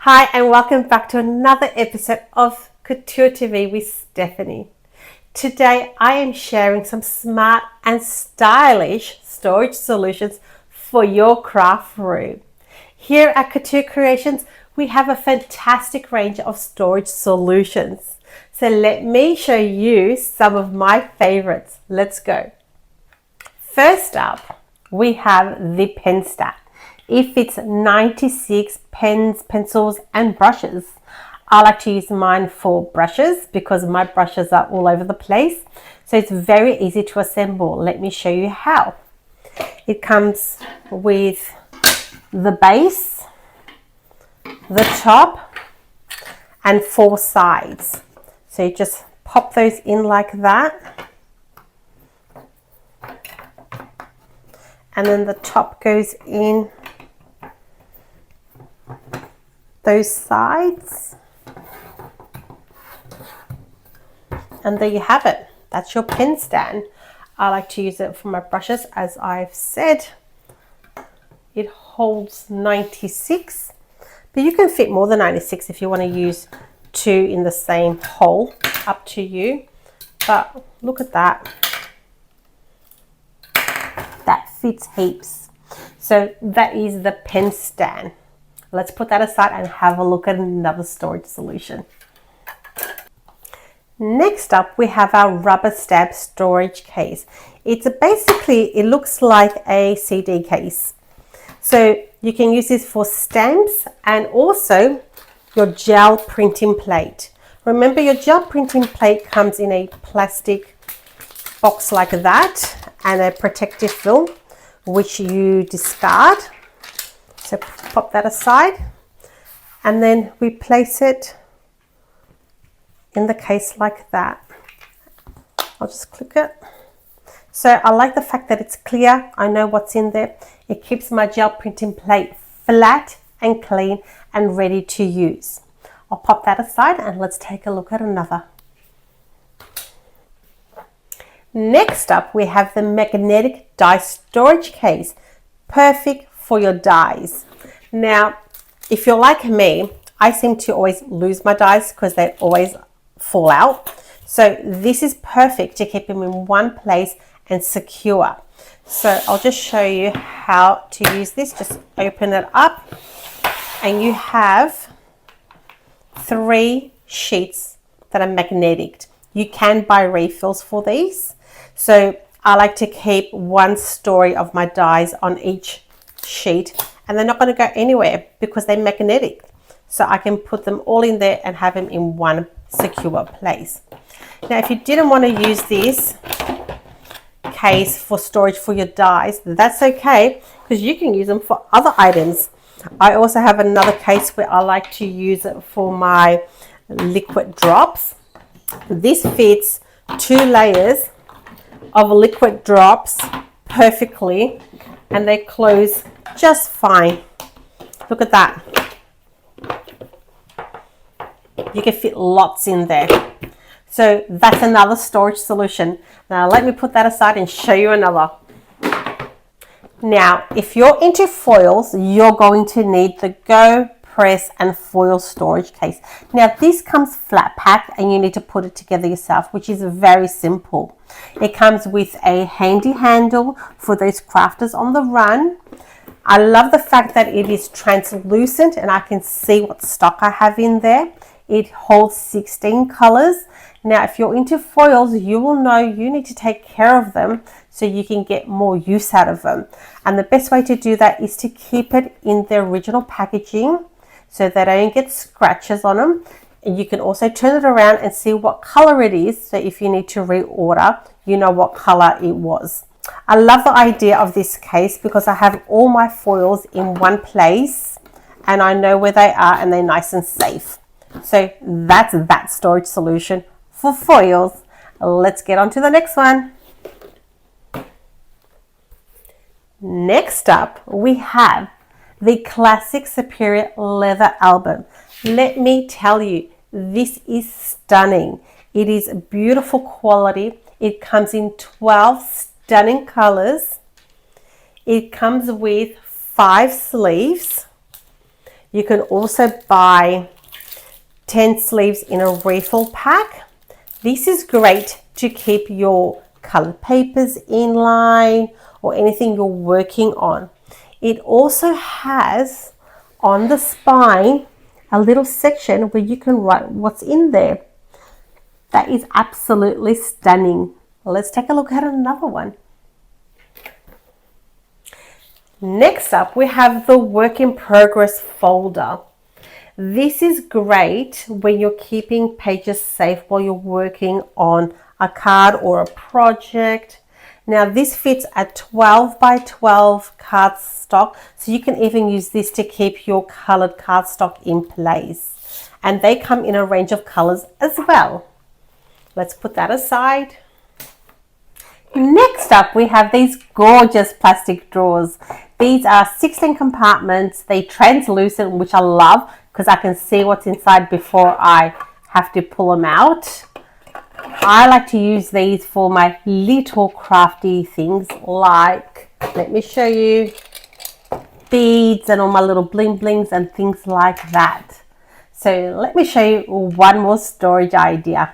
Hi and welcome back to another episode of Couture TV with Stephanie. Today I am sharing some smart and stylish storage solutions for your craft room. Here at Couture Creations we have a fantastic range of storage solutions. So let me show you some of my favorites. Let's go. First up we have the pen stack. It fits 96 pens, pencils and brushes. I like to use mine for brushes because my brushes are all over the place. So it's very easy to assemble. Let me show you how. It comes with the base, the top and 4 sides. So you just pop those in like that. And then the top goes in those sides, and there you have it. That's your pen stand. I like to use it for my brushes. As I've said, it holds 96, but you can fit more than 96 if you want to use 2 in the same hole, up to you. But look at that, that fits heaps. So that is the pen stand. Let's put that aside and have a look at another storage solution. Next up, we have our rubber stamp storage case. It's basically, it looks like a CD case. So you can use this for stamps and also your gel printing plate. Remember, your gel printing plate comes in a plastic box like that and a protective film, which you discard. So pop that aside and then we place it in the case like that. I'll just click it. So I like the fact that it's clear. I know what's in there. It keeps my gel printing plate flat and clean and ready to use. I'll pop that aside and let's take a look at another. Next up, we have the magnetic die storage case. Perfect for your dies. Now, if you're like me, I seem to always lose my dies because they always fall out. So this is perfect to keep them in one place and secure. So I'll just show you how to use this. Just open it up and you have 3 sheets that are magnetic. You can buy refills for these. So I like to keep 1 story of my dies on each sheet, and they're not going to go anywhere because they're magnetic. So I can put them all in there and have them in one secure place. Now, if you didn't want to use this case for storage for your dies, that's okay because you can use them for other items. I also have another case where I like to use it for my liquid drops. This fits 2 layers of liquid drops perfectly and they close just fine. Look at that. You can fit lots in there. So that's another storage solution. Now let me put that aside and show you another. Now, if you're into foils, you're going to need the Go Press and Foil storage case. Now this comes flat packed and you need to put it together yourself, which is very simple. It comes with a handy handle for those crafters on the run. I love the fact that it is translucent and I can see what stock I have in there. It holds 16 colors. Now, if you're into foils, you will know you need to take care of them so you can get more use out of them. And the best way to do that is to keep it in the original packaging so they don't get scratches on them. And you can also turn it around and see what color it is. So if you need to reorder, you know what color it was. I love the idea of this case because I have all my foils in one place and I know where they are and they're nice and safe. So that's that storage solution for foils. Let's get on to the next one. Next up, we have the classic Superior leather album. Let me tell you, this is stunning. It is beautiful quality. It comes in 12 stunning colors. It comes with 5 sleeves. You can also buy 10 sleeves in a refill pack. This is great to keep your colored papers in line or anything you're working on. It also has on the spine a little section where you can write what's in there. That is absolutely stunning. Let's take a look at another one. Next up, we have the work in progress folder. This is great when you're keeping pages safe while you're working on a card or a project. Now this fits a 12 by 12 cardstock, so you can even use this to keep your colored cardstock in place. And they come in a range of colors as well. Let's put that aside. Next up, we have these gorgeous plastic drawers. These are 16 compartments. They're translucent, which I love because I can see what's inside before I have to pull them out. I like to use these for my little crafty things like, let me show you, beads and all my little bling blings and things like that. So let me show you one more storage idea.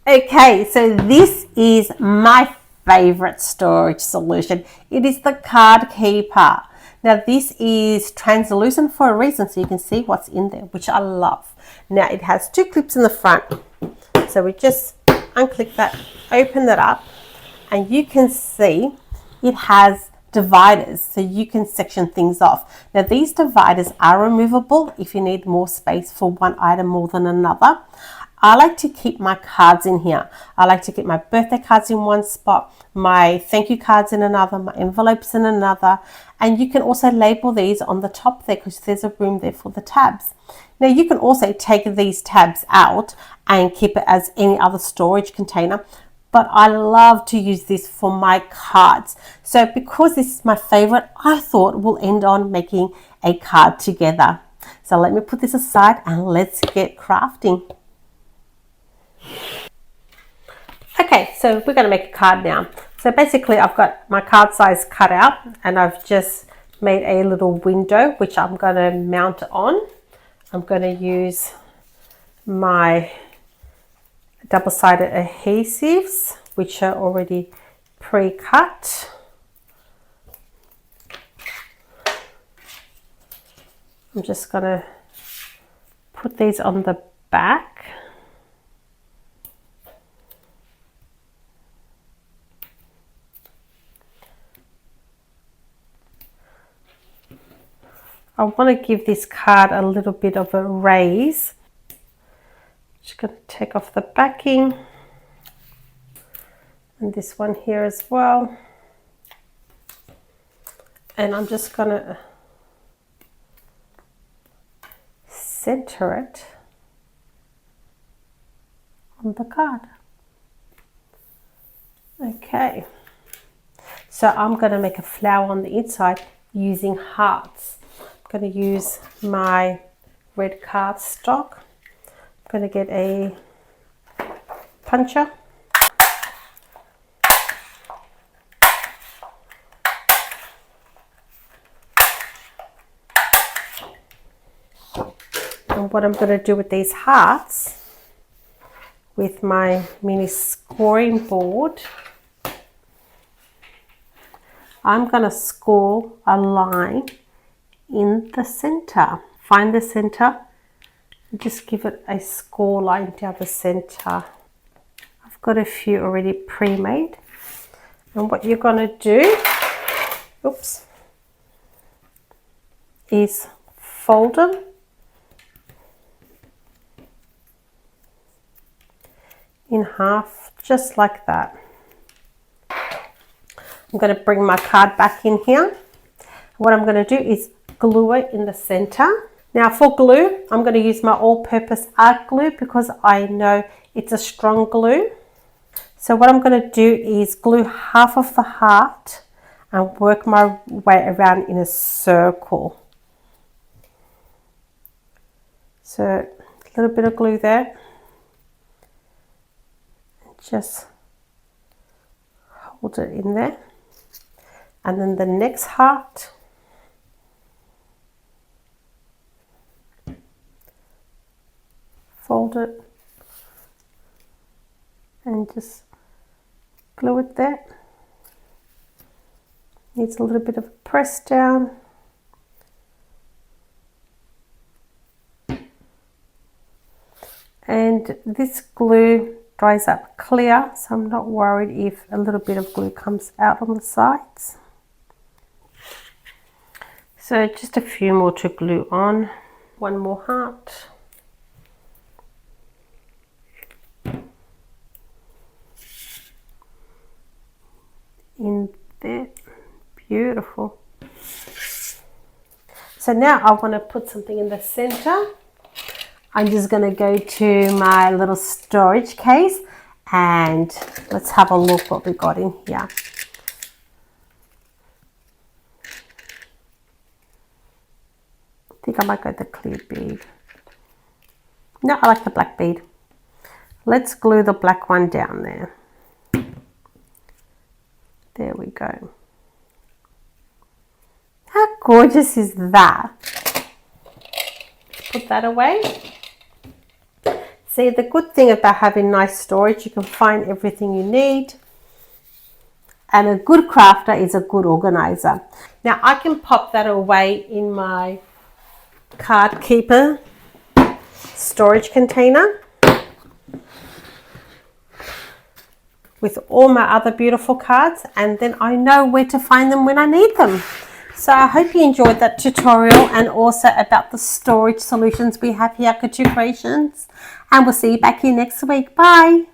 Okay, so this is my favorite storage solution. It is the card keeper. Now this is translucent for a reason, so you can see what's in there, which I love. Now it has two clips in the front, so we just unclick that, open that up, and you can see it has dividers, so you can section things off. Now these dividers are removable if you need more space for one item more than another. I like to keep my cards in here. I like to keep my birthday cards in one spot, my thank you cards in another, my envelopes in another, and you can also label these on the top there because there's a room there for the tabs. Now you can also take these tabs out and keep it as any other storage container, but I love to use this for my cards. So because this is my favorite, I thought we'll end on making a card together. So let me put this aside and let's get crafting. Okay, so we're going to make a card now. So basically I've got my card size cut out and I've just made a little window which I'm going to mount on. I'm going to use my double-sided adhesives which are already pre-cut. I'm just going to put these on the back. I want to give this card a little bit of a raise. Just going to take off the backing and this one here as well. And I'm just going to center it on the card. Okay, so I'm going to make a flower on the inside using hearts. I'm going to use my red cardstock. I'm going to get a puncher. And what I'm going to do with these hearts, with my mini scoring board, I'm going to score a line in the center. Find the center and just give it a score line down the center. I've got a few already pre-made, and what you're going to do, oops, is fold them in half just like that. I'm going to bring my card back in here. What I'm going to do is glue it in the center. Now for glue, I'm going to use my all-purpose art glue because I know it's a strong glue. So what I'm going to do is glue half of the heart and work my way around in a circle. So a little bit of glue there. Just hold it in there. And then the next heart, fold it and just glue it there. Needs a little bit of a press down. And this glue dries up clear, so I'm not worried if a little bit of glue comes out on the sides. So just a few more to glue on. One more heart. In there. Beautiful. So now I want to put something in the center. I'm just going to go to my little storage case and let's have a look what we got in here. I think I might go with the clear bead. No, I like the black bead. Let's glue the black one down there. There we go. How gorgeous is that? Put that away. See, the good thing about having nice storage, you can find everything you need. And a good crafter is a good organizer. Now I can pop that away in my card keeper storage container with all my other beautiful cards, and then I know where to find them when I need them. So I hope you enjoyed that tutorial and also about the storage solutions we have here at Couture Creations. And we'll see you back here next week. Bye.